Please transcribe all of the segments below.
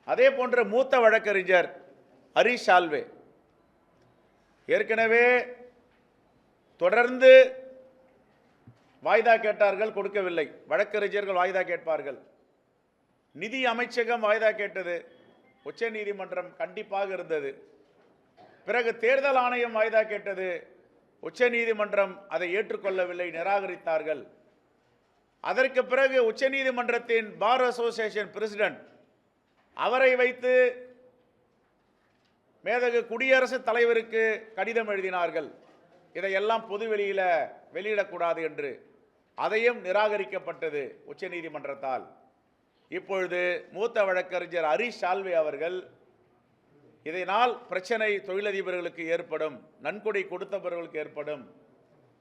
அதே போன்ற மூத்த வழக்கறிஞர் ஹரிஷ் சால்வே ஏற்கனவே தொடர்ந்து வாய்தா கேட்டார்கள், கொடுக்கவில்லை. வழக்கறிஞர்கள் வாய்தா கேட்பார்கள். நிதி அமைச்சகம் வாய்தா கேட்டது, உச்ச நீதிமன்றம் கண்டிப்பாக இருந்தது. பிறகு தேர்தல் ஆணையம் வாய்தா கேட்டது, உச்ச நீதிமன்றம் அதை ஏற்றுக்கொள்ளவில்லை, நிராகரித்தார்கள். அதற்கு பிறகு உச்ச நீதிமன்றத்தின் பார் அசோசியேஷன் பிரசிடென்ட் அவரை வைத்து மேதகு குடியரசுத் தலைவருக்கு கடிதம் எழுதினார்கள், இதையெல்லாம் பொதுவெளியில் வெளியிடக்கூடாது என்று. அதையும் நிராகரிக்கப்பட்டது உச்ச நீதிமன்றத்தால். இப்பொழுது மூத்த வழக்கறிஞர் ஹரிஷ் சால்வே அவர்கள் இதனால் பிரச்சனை தொழிலதிபர்களுக்கு ஏற்படும், நன்கொடை கொடுத்தவர்களுக்கு ஏற்படும்,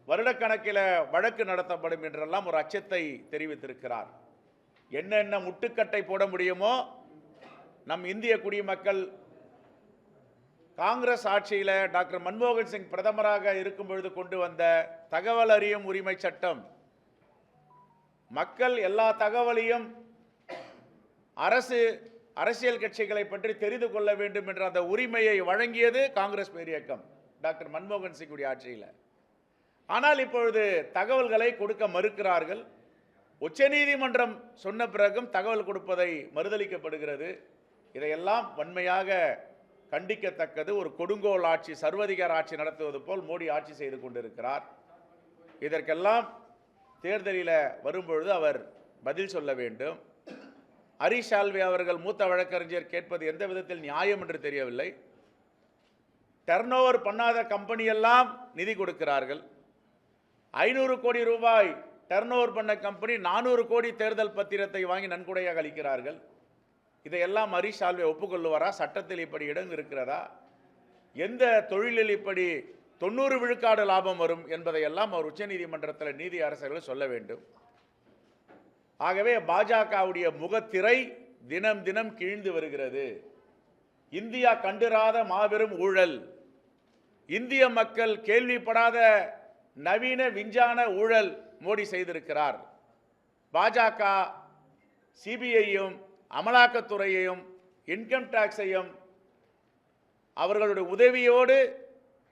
வருடக்கணக்கில் வழக்கு நடத்தப்படும் என்றெல்லாம் ஒரு அச்சத்தை தெரிவித்திருக்கிறார். என்னென்ன முட்டுக்கட்டை போட முடியுமோ நம் இந்திய குடிமக்கள் காங்கிரஸ் ஆட்சியில் டாக்டர் மன்மோகன் சிங் பிரதமராக இருக்கும் பொழுது கொண்டு வந்த தகவல் அறியும் உரிமை சட்டம், மக்கள் எல்லா தகவலையும் அரசியல் கட்சிகளை பற்றி தெரிந்து கொள்ள வேண்டும் என்ற அந்த உரிமையை வழங்கியது காங்கிரஸ் பேரியக்கம் டாக்டர் மன்மோகன் சிங் ஆட்சியில். ஆனால் இப்பொழுது தகவல்களை கொடுக்க மறுக்கிறார்கள். உச்சநீதிமன்றம் சொன்ன பிறகும் தகவல் கொடுப்பதை மறுதளிக்கப்படுகிறது. இதையெல்லாம் வன்மையாக கண்டிக்கத்தக்கது. ஒரு கொடுங்கோல் ஆட்சி, சர்வதிகார ஆட்சி நடத்துவது போல் மோடி ஆட்சி செய்து கொண்டிருக்கிறார். இதற்கெல்லாம் தேர்தலில் வரும்பொழுது அவர் பதில் சொல்ல வேண்டும். ஹரிஷ் சால்வே அவர்கள் மூத்த வழக்கறிஞர் கேட்பது எந்த விதத்தில் நியாயம் என்று தெரியவில்லை. டர்ன் ஓவர் பண்ணாத கம்பெனியெல்லாம் நிதி கொடுக்கிறார்கள். 500 கோடி ரூபாய் டர்ன் ஓவர் பண்ண கம்பெனி 400 கோடி தேர்தல் பத்திரத்தை வாங்கி நன்கொடையாக அளிக்கிறார்கள். இதையெல்லாம் ஹரிஷ் சால்வே ஒப்புக்கொள்ளுவாரா? சட்டத்தில் இப்படி இடம் இருக்கிறதா? எந்த தொழிலில் இப்படி 90 விழுக்காடு லாபம் வரும் என்பதையெல்லாம் அவர் உச்சநீதிமன்றத்தில் நீதி அரசர்கள் சொல்ல வேண்டும். ஆகவே பாஜகவுடைய முகத்திரை தினம் தினம் கிழிந்து வருகிறது. இந்தியா கண்டிராத மாபெரும் ஊழல், இந்திய மக்கள் கேள்விப்படாத நவீன விஞ்ஞான ஊழல் மோடி செய்திருக்கிறார். பாஜக சிபிஐயும் அமலாக்கத்துறையையும் இன்கம் டாக்ஸையும் அவர்களுடைய உதவியோடு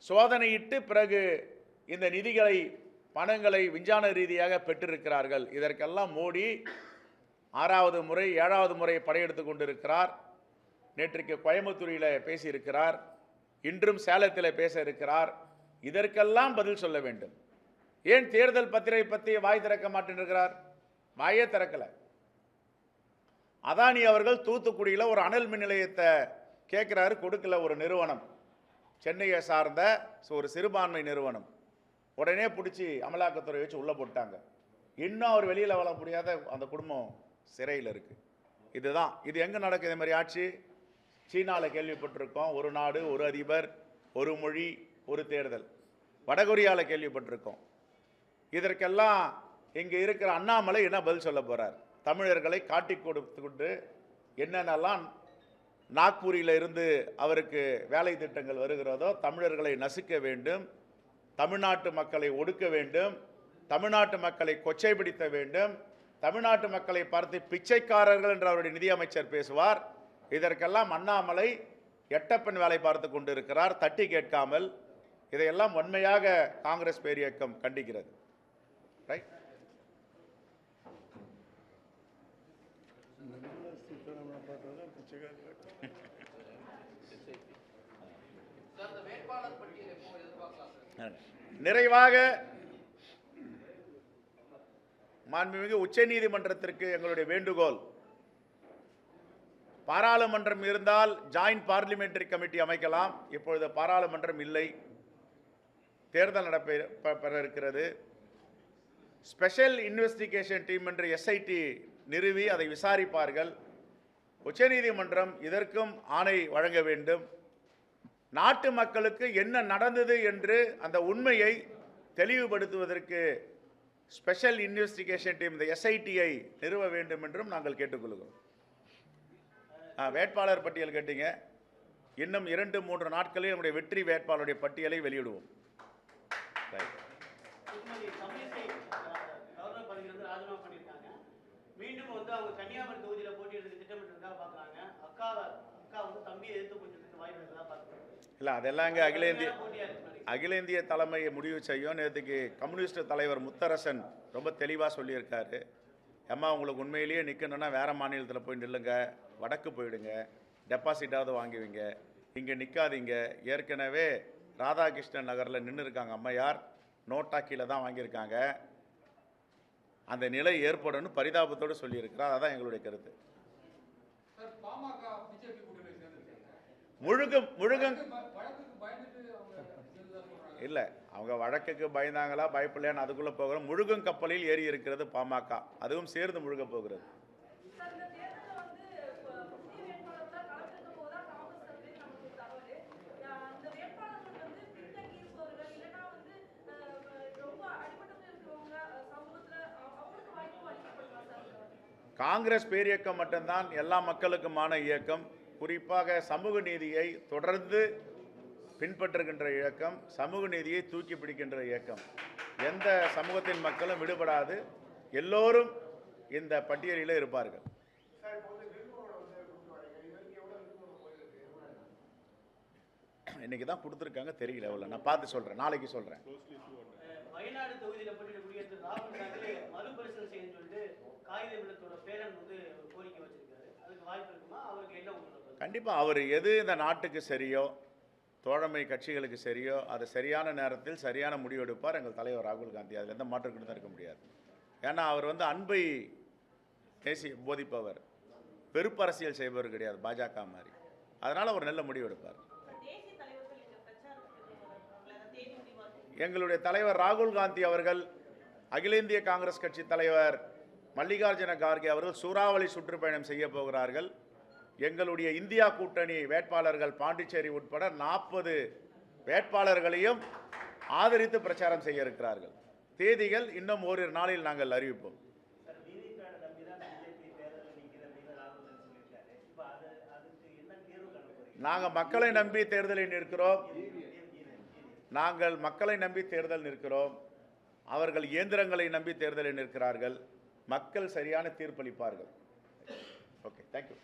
சோதனையிட்டு பிறகு இந்த நிதிகளை, பணங்களை விஞ்ஞான ரீதியாக பெற்றிருக்கிறார்கள். இதற்கெல்லாம் மோடி 6வது முறை 7வது முறை படையெடுத்து கொண்டிருக்கிறார். நேற்றைக்கு கோயம்புத்தூரில் பேசியிருக்கிறார், இன்றும் சேலத்தில் பேச இருக்கிறார். இதற்கெல்லாம் பதில் சொல்ல வேண்டும். ஏன் தேர்தல் பத்திரை பற்றி வாய் திறக்க மாட்டேன்கிறார்? வாயே திறக்கலை. அதானி அவர்கள் தூத்துக்குடியில் ஒரு அனல் மின் நிலையத்தை கேட்குறாரு, கொடுக்கல. ஒரு நிறுவனம், சென்னையை சார்ந்த ஒரு சிறுபான்மை நிறுவனம், உடனே பிடிச்சி அமலாக்கத்துறை வச்சு உள்ளே போட்டாங்க. இன்னும் அவர் வெளியில் வர முடியாத அந்த குடும்பம் சிறையில் இருக்குது. இதுதான் இது எங்கே நடக்குது? இந்த மாதிரி ஆட்சி சீனாவில் கேள்விப்பட்டிருக்கோம், ஒரு நாடு ஒரு அதிபர் ஒரு மொழி ஒரு தேர்தல். வடகொரியாவில் கேள்விப்பட்டிருக்கோம். இதற்கெல்லாம் இங்கே இருக்கிற அண்ணாமலை என்ன பதில் சொல்ல போகிறார்? தமிழர்களை காட்டி கொடுத்து கொண்டு என்னென்னலாம் நாக்பூரில் இருந்து அவருக்கு வேலை திட்டங்கள் வருகிறதோ, தமிழர்களை நசுக்க வேண்டும், தமிழ்நாட்டு மக்களை ஒடுக்க வேண்டும், தமிழ்நாட்டு மக்களை கொச்சைப்படுத்த வேண்டும், தமிழ்நாட்டு மக்களை பார்த்து பிச்சைக்காரர்கள் என்று அவருடைய நிதியமைச்சர் பேசுவார். இதற்கெல்லாம் அண்ணாமலை எட்டப்பன் வேலை பார்த்து கொண்டிருக்கிறார், தட்டி கேட்காமல். இதையெல்லாம் வன்மையாக காங்கிரஸ் பேரியக்கம் கண்டிக்கிறது. ரைட். நிறைவாக மாண்புமிகு உச்ச நீதிமன்றத்திற்கு எங்களுடைய வேண்டுகோள், பாராளுமன்றம் இருந்தால் ஜாயிண்ட் பார்லிமெண்டரி கமிட்டி அமைக்கலாம். இப்பொழுது பாராளுமன்றம் இல்லை, தேர்தல் நடைபெற இருக்கிறது. ஸ்பெஷல் இன்வெஸ்டிகேஷன் டீம் என்று எஸ்ஐடி நிறுவி அதை விசாரிப்பார்கள். உச்சநீதிமன்றம் இதற்கும் ஆணை வழங்க வேண்டும். நாட்டு மக்களுக்கு என்ன நடந்தது என்று அந்த உண்மையை தெளிவுபடுத்துவதற்கு ஸ்பெஷல் இன்வெஸ்டிகேஷன் டீம், இந்த எஸ்ஐடியை நிறுவ வேண்டும் என்றும் நாங்கள் கேட்டுக்கொள்கிறோம். வேட்பாளர் பட்டியல் கேட்டீங்க. இன்னும் 2-3 நாட்களில் நம்முடைய வெற்றி வேட்பாளருடைய பட்டியலை வெளியிடுவோம். மீண்டும் அவங்க கன்னியாகுமரி தொகுதியில் போட்டியிடுறதுக்கு திட்டமிட்டு பார்க்குறாங்க. அக்கா இல்லை, அதெல்லாம் இங்கே அகில இந்திய தலைமை முடிவு செய்யும். நேற்றுக்கு கம்யூனிஸ்ட் தலைவர் முத்தரசன் ரொம்ப தெளிவாக சொல்லியிருக்காரு. அம்மா, உங்களுக்கு உண்மையிலேயே நிற்கணுன்னா வேறு மாநிலத்தில் போய் நில்லுங்க, வடக்கு போயிடுங்க, டெபாசிட்டாவது வாங்குவீங்க, இங்கே நிற்காதீங்க. ஏற்கனவே ராதாகிருஷ்ணன் நகரில் நின்று இருக்காங்க அம்மையார், நோட்டா கீழே தான் வாங்கியிருக்காங்க. அந்த நிலை ஏற்படணும் பரிதாபத்தோடு சொல்லியிருக்கிறார். அதான் எங்களுடைய கருத்து. இல்லை, அவங்க வழக்குக்கு பயந்தாங்களா பயப்படலையான்னு அதுக்குள்ளே போகிறோம். முழுகும் கப்பலில் ஏறி இருக்கிறது பாமக, அதுவும் சேர்ந்து முழுக போகிறது. காங்கிரஸ் பேரியக்கம் மட்டும்தான் எல்லா மக்களுக்குமான இயக்கம். குறிப்பாக சமூக நீதியை தொடர்ந்து பின்பற்றுகின்ற இயக்கம், சமூக நீதியை தூக்கி பிடிக்கின்ற இயக்கம். எந்த சமூகத்தின் மக்களும் விடுபடாது, எல்லோரும் இந்த பட்டியலில் இருப்பார்கள். இன்னைக்கு தான் கொடுத்துருக்காங்க, தெரியல எவ்வளோ, நான் பார்த்து சொல்கிறேன், நாளைக்கு சொல்கிறேன். வயநாடு தொகுதியில் போட்டியிடக்கூடிய ராகுல் காந்தி மறுபரிசீலனை செய்ய சொல்லிட்டு காகித விளக்கத்தோட பேரன் கோரிக்கை வச்சிருக்காரு. அதுக்கு வாய்ப்பு இருக்குமா? அவருக்கு என்ன உங்களுக்கு? கண்டிப்பாக அவர் எது இந்த நாட்டுக்கு சரியோ, தோழமை கட்சிகளுக்கு சரியோ, அது சரியான நேரத்தில் சரியான முடிவெடுப்பார் எங்கள் தலைவர் ராகுல் காந்தி. அதில் எந்த மாற்றத்துக்கு தான் இருக்க முடியாது. ஏன்னா அவர் அன்பை போதிப்பவர், வெறுப்பரசியல் செய்பவர் கிடையாது பாஜக மாதிரி. அதனால் அவர் நல்ல முடிவெடுப்பார். எங்களுடைய தலைவர் ராகுல் காந்தி அவர்கள், அகில இந்திய காங்கிரஸ் கட்சி தலைவர் மல்லிகார்ஜுன கார்கே அவர்கள் சூறாவளி சுற்றுப்பயணம் செய்ய போகிறார்கள். எங்களுடைய இந்தியா கூட்டணி வேட்பாளர்கள் பாண்டிச்சேரி உட்பட 40 வேட்பாளர்களையும் ஆதரித்து பிரச்சாரம் செய்ய இருக்கிறார்கள். தேதிகள் இன்னும் ஓரிரு நாளில் நாங்கள் அறிவிப்போம். நாங்கள் மக்களை நம்பி தேர்தலில் நிற்கிறோம். நாங்கள் மக்களை நம்பி தேர்தல் நிற்கிறோம். அவர்கள் இயந்திரங்களை நம்பி தேர்தலில் நிற்கிறார்கள். மக்கள் சரியான தீர்ப்பளிப்பார்கள். Okay, thank you.